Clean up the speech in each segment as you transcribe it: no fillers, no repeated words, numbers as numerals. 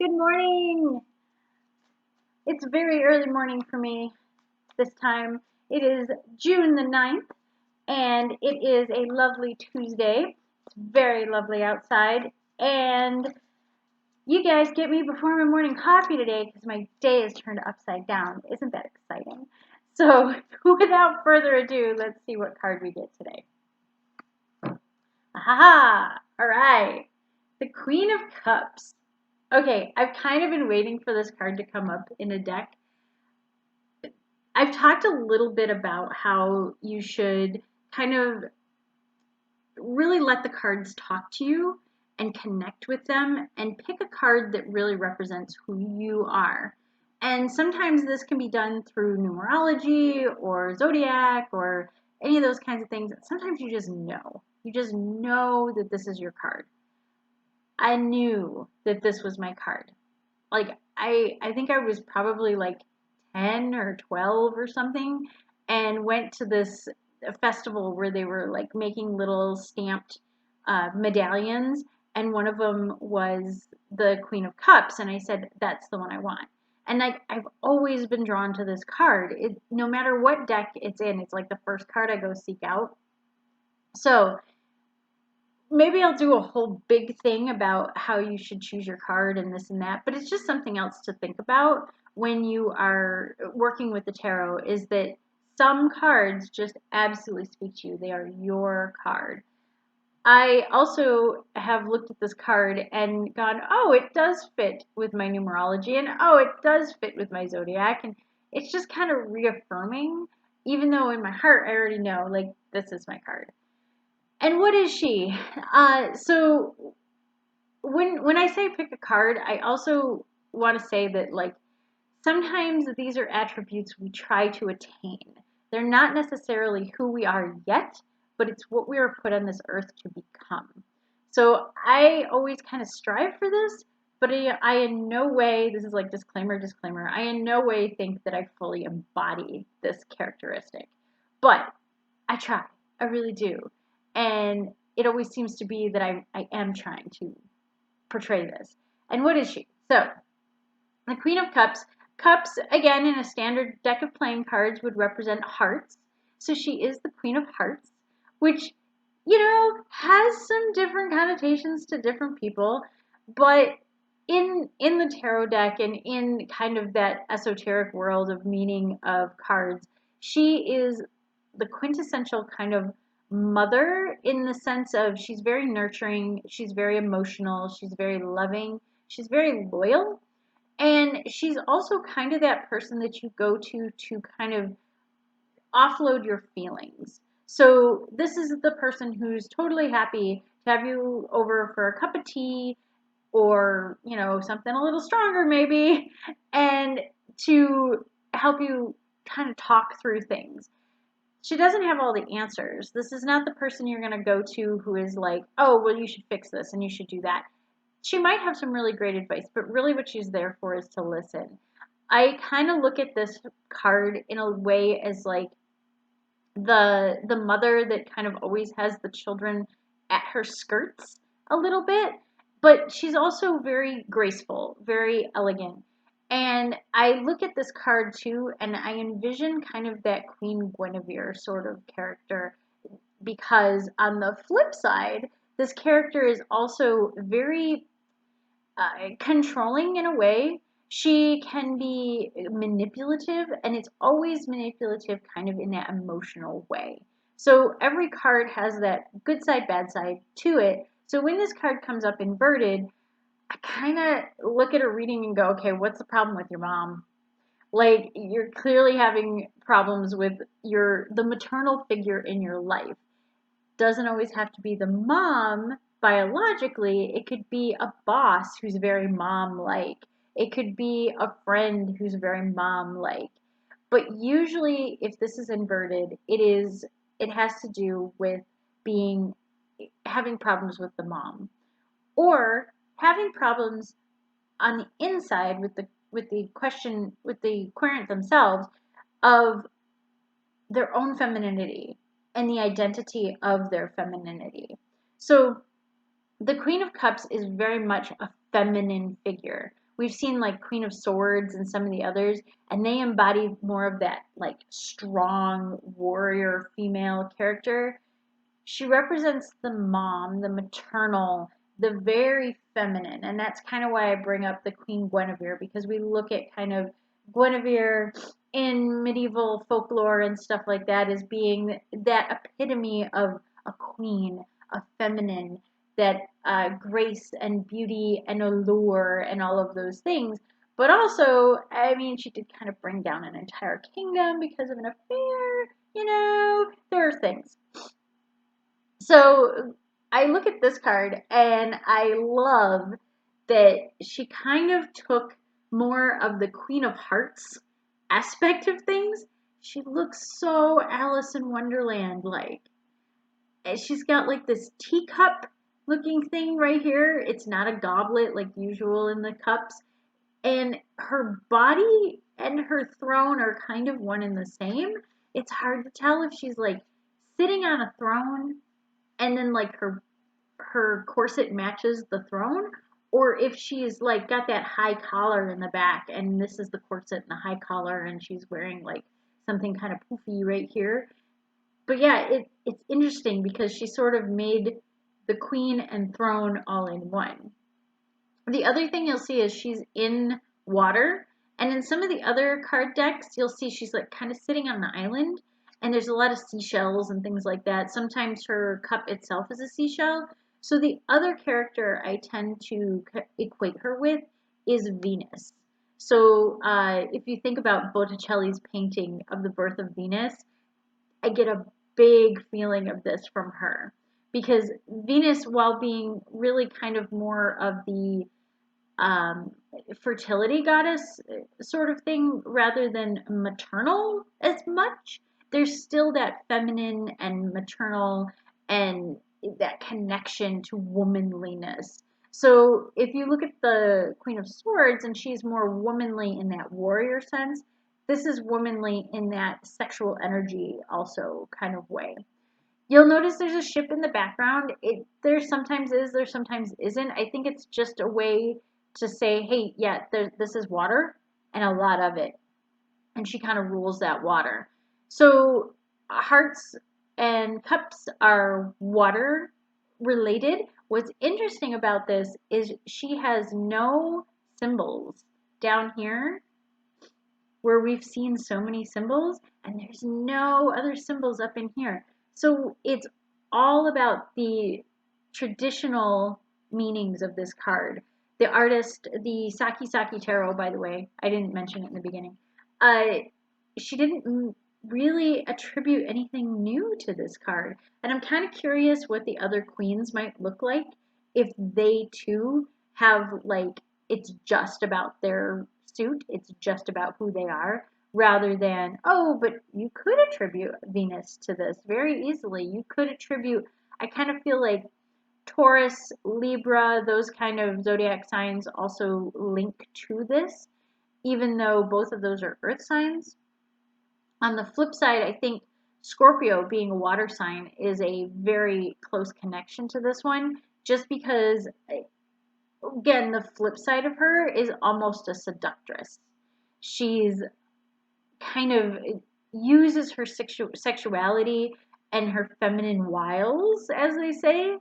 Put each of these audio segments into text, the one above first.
Good morning. It's very early morning for me this time. It is June the 9th, and it is a lovely Tuesday. It's very lovely outside, and you guys get me before my morning coffee today because my day is turned upside down. Isn't that exciting? So, without further ado, let's see what card we get today. Aha! All right. The Queen of Cups. Okay, I've kind of been waiting for this card to come up in a deck. I've talked a little bit about how you should kind of really let the cards talk to you and connect with them and pick a card that really represents who you are. And sometimes this can be done through numerology or zodiac or any of those kinds of things. Sometimes you just know. You just know that this is your card. I knew that this was my card. Like I think I was probably like 10 or 12 or something, and went to this festival where they were like making little stamped medallions, and one of them was the Queen of Cups, and I said, that's the one I want. And like I've always been drawn to this card. No matter what deck it's in, it's like the first card I go seek out. So maybe I'll do a whole big thing about how you should choose your card and this and that, but it's just something else to think about when you are working with the tarot, is that some cards just absolutely speak to you. They are your card. I also have looked at this card and gone, oh, it does fit with my numerology, and oh, it does fit with my zodiac, and it's just kind of reaffirming, even though in my heart I already know, like, this is my card. And what is she? So when I say pick a card, I also want to say that, like, sometimes these are attributes we try to attain. They're not necessarily who we are yet, but it's what we are put on this earth to become. So I always kind of strive for this, but I in no way, this is like disclaimer, I in no way think that I fully embody this characteristic. But I try. I really do. And it always seems to be that I am trying to portray this. And what is she? So, the Queen of Cups. Cups, again, in a standard deck of playing cards, would represent hearts. So she is the Queen of Hearts, which, has some different connotations to different people. But in the tarot deck and in kind of that esoteric world of meaning of cards, she is the quintessential kind of mother, in the sense of she's very nurturing, she's very emotional, she's very loving, she's very loyal, and she's also kind of that person that you go to kind of offload your feelings. So this is the person who's totally happy to have you over for a cup of tea, or, something a little stronger maybe, and to help you kind of talk through things. She doesn't have all the answers. This is not the person you're going to go to who is like, oh, well, you should fix this and you should do that. She might have some really great advice, but really what she's there for is to listen. I kind of look at this card in a way as like the mother that kind of always has the children at her skirts a little bit, but she's also very graceful, very elegant. And I look at this card too, and I envision kind of that Queen Guinevere sort of character, because on the flip side, this character is also very controlling in a way. She can be manipulative, and it's always manipulative kind of in that emotional way. So every card has that good side, bad side to it. So when this card comes up inverted, I kind of look at a reading and go, okay, what's the problem with your mom? Like, you're clearly having problems with the maternal figure in your life. Doesn't always have to be the mom biologically. It could be a boss who's very mom-like. It could be a friend who's very mom-like. But usually, if this is inverted, it has to do with having problems with the mom, or having problems on the inside with the querent themselves, of their own femininity and the identity of their femininity. So the Queen of Cups is very much a feminine figure, we've seen like Queen of Swords and some of the others, and they embody more of that like strong warrior female character. She represents the mom, the maternal, the very feminine. And that's kind of why I bring up the Queen Guinevere, because we look at kind of Guinevere in medieval folklore and stuff like that as being that epitome of a queen, a feminine, that grace and beauty and allure and all of those things. But also, I mean, she did kind of bring down an entire kingdom because of an affair. There are things. So I look at this card and I love that she kind of took more of the Queen of Hearts aspect of things. She looks so Alice in Wonderland like. And she's got like this teacup looking thing right here. It's not a goblet like usual in the cups. And her body and her throne are kind of one and the same. It's hard to tell if she's like sitting on a throne and then like her corset matches the throne, or if she's like got that high collar in the back and this is the corset and the high collar and she's wearing like something kind of poofy right here. But yeah, it's interesting because she sort of made the queen and throne all in one. The other thing you'll see is she's in water, and in some of the other card decks you'll see she's like kind of sitting on the island, and there's a lot of seashells and things like that. Sometimes her cup itself is a seashell. So the other character I tend to equate her with is Venus. So if you think about Botticelli's painting of the birth of Venus, I get a big feeling of this from her. Because Venus, while being really kind of more of the um, fertility goddess sort of thing rather than maternal as much, there's still that feminine and maternal and that connection to womanliness. So if you look at the Queen of Swords and she's more womanly in that warrior sense, this is womanly in that sexual energy also kind of way. You'll notice there's a ship in the background. There sometimes is, there sometimes isn't. I think it's just a way to say, hey, yeah, this is water and a lot of it. And she kind of rules that water. So hearts and cups are water related. What's interesting about this is she has no symbols down here where we've seen so many symbols, and there's no other symbols up in here. So it's all about the traditional meanings of this card. The artist, the Sakki-Sakki Tarot, by the way, I didn't mention it in the beginning, she didn't really attribute anything new to this card. And I'm kind of curious what the other queens might look like if they too have like, it's just about their suit, it's just about who they are, rather than, oh, but you could attribute Venus to this very easily. You could attribute, I kind of feel like Taurus, Libra, those kind of zodiac signs also link to this, even though both of those are earth signs. On the flip side, I think Scorpio, being a water sign, is a very close connection to this one, just because, again, the flip side of her is almost a seductress. She's kind of uses her sexuality and her feminine wiles, as they say.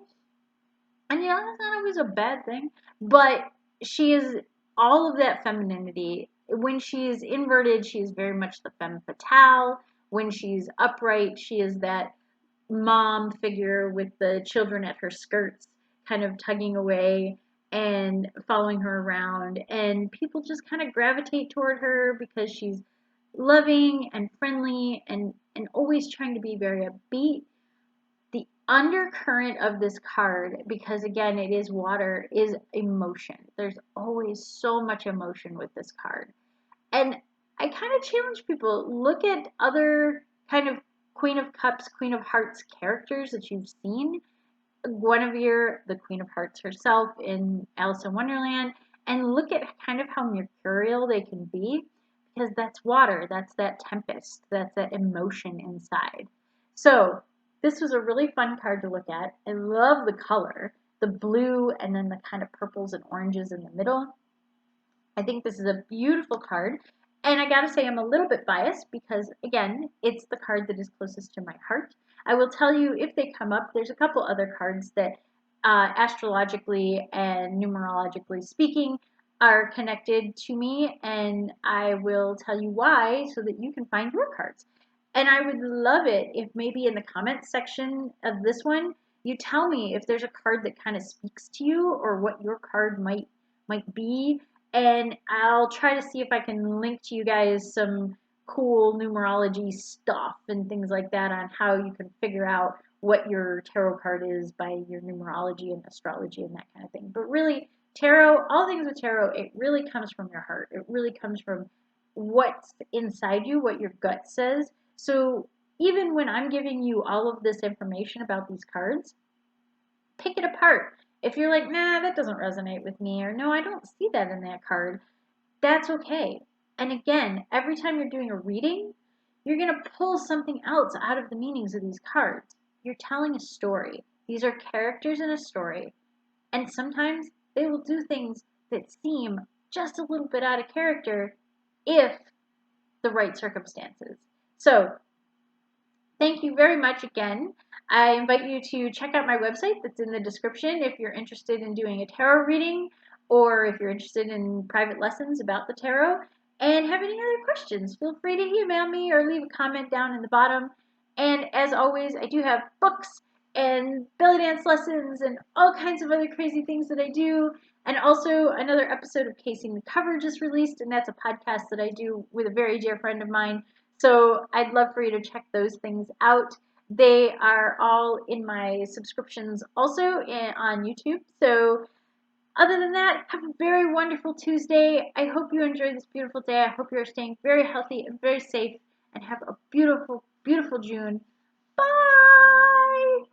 And that's not always a bad thing, but she is all of that femininity. When she's inverted, she is very much the femme fatale. When she's upright, she is that mom figure with the children at her skirts, kind of tugging away and following her around. And people just kind of gravitate toward her because she's loving and friendly and always trying to be very upbeat. The undercurrent of this card, because again, it is water, is emotion. There's always so much emotion with this card. And I kind of challenge people, look at other kind of Queen of Cups, Queen of Hearts characters that you've seen. Guinevere, the Queen of Hearts herself in Alice in Wonderland, and look at kind of how mercurial they can be, because that's water, that's that tempest, that's that emotion inside. So this was a really fun card to look at. I love the color, the blue and then the kind of purples and oranges in the middle. I think this is a beautiful card. And I gotta say, I'm a little bit biased because, again, it's the card that is closest to my heart. I will tell you if they come up, there's a couple other cards that, astrologically and numerologically speaking, are connected to me, and I will tell you why so that you can find your cards. And I would love it if maybe in the comments section of this one, you tell me if there's a card that kind of speaks to you or what your card might be, and I'll try to see if I can link to you guys some cool numerology stuff and things like that on how you can figure out what your tarot card is by your numerology and astrology and that kind of thing. But really, tarot, all things with tarot, it really comes from your heart. It really comes from what's inside you, what your gut says. So even when I'm giving you all of this information about these cards, pick it apart. If you're like, nah, that doesn't resonate with me, or no, I don't see that in that card, that's okay. And again, every time you're doing a reading, you're going to pull something else out of the meanings of these cards. You're telling a story. These are characters in a story. And sometimes they will do things that seem just a little bit out of character if the right circumstances. So thank you very much again. I invite you to check out my website that's in the description if you're interested in doing a tarot reading or if you're interested in private lessons about the tarot and have any other questions. Feel free to email me or leave a comment down in the bottom. And as always, I do have books and belly dance lessons and all kinds of other crazy things that I do. And also another episode of Casing the Cover just released, and that's a podcast that I do with a very dear friend of mine. So I'd love for you to check those things out. They are all in my subscriptions also on YouTube. So other than that, have a very wonderful Tuesday. I hope you enjoy this beautiful day. I hope you're staying very healthy and very safe and have a beautiful, beautiful June. Bye!